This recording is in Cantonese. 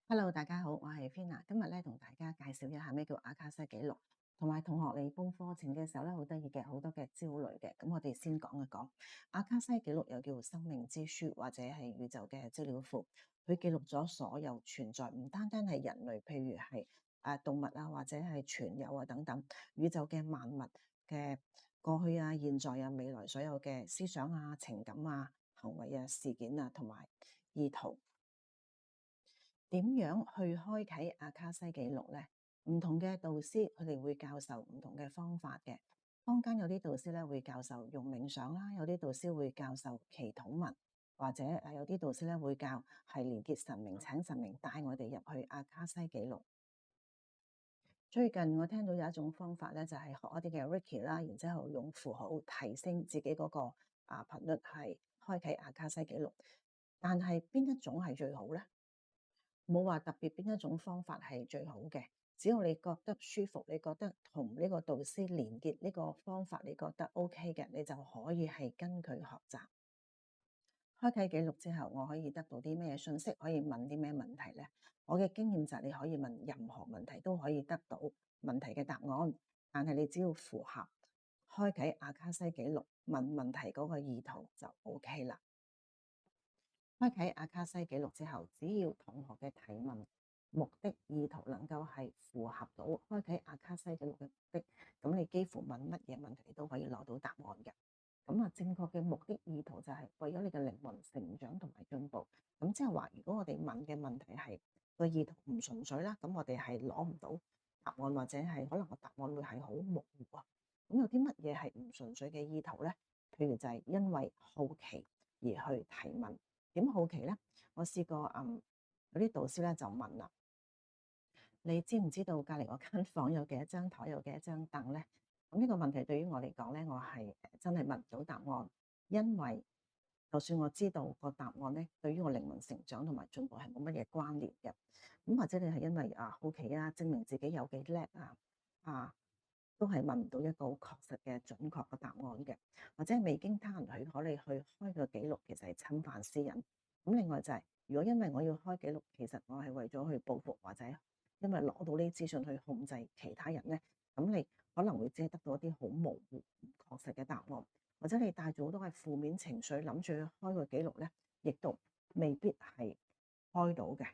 Hello，大家好，我係 Fina，今日咧同大家介紹一下咩叫阿卡西記錄，同埋同學嚟報課程嘅時候咧，好得意嘅，好多嘅焦慮嘅。咁我哋先講一講阿卡西記錄，又叫生命之書或者係宇宙嘅資料庫，佢記錄咗所有存在，唔單單係人類，譬如係動物啊，或者係全有啊等等，宇宙嘅萬物嘅過去啊、現在啊、未來所有嘅思想啊、情感啊、行為啊、事件啊同埋意圖。點樣去開啟阿卡西記錄呢？唔同嘅導師佢哋會教授唔同嘅方法嘅。坊間有啲導師咧會教授用冥想啦，有啲導師會教授祈禱文，或者有啲導師咧會教係連結神明，請神明帶我哋入去阿卡西記錄。最近我聽到有一種方法咧，就係學一啲嘅 Reiki 啦，然之後用符號提升自己嗰個頻率，係開啟阿卡西記錄。但係邊一種係最好呢？冇話特別邊一種方法係最好嘅，只要你覺得舒服，你覺得同呢個導師連結呢個方法，你覺得 OK 嘅，你就可以係跟佢學習。開啟記錄之後，我可以得到啲咩信息，可以問啲咩問題呢？我嘅經驗就係你可以問任何問題都可以得到問題嘅答案，但係你只要符合開啟阿卡西記錄問問題嗰個意圖就 OK 啦。開啟阿卡西記錄之後，只要同學嘅提問目的意圖能夠係符合到開啟阿卡西記錄嘅目的，咁你幾乎問乜嘢問題都可以攞到答案嘅。咁正確嘅目的意圖就係為咗你嘅靈魂成長同埋進步。咁即係話，如果我哋問嘅問題係個意圖唔純粹啦，咁我哋係攞唔到答案，或者係可能個答案會係好模糊啊。咁有啲乜嘢係唔純粹嘅意圖呢？譬如就係因為好奇而去提問。點好奇呢？我試過有啲導師咧就問啦：你知唔知道隔離嗰間房有幾多張台，有幾多張凳呢？咁呢個問題對於我嚟講咧，我係真係問唔到答案，因為就算我知道個答案咧，對於我靈魂成長同埋進步係冇乜嘢關聯嘅。咁或者你係因為好奇啊，證明自己有幾叻都係問唔到一個好確實嘅準確嘅答案嘅，或者未經他人許可你去開個記錄，其實係侵犯私隱。咁另外就係，如果因為我要開記錄，其實我係為咗去報復，或者因為攞到呢啲資訊去控制其他人咧，咁你可能會只係得到一啲好模糊、唔確實嘅答案，或者你帶住好多嘅負面情緒諗住去開個記錄咧，亦都未必係開到嘅。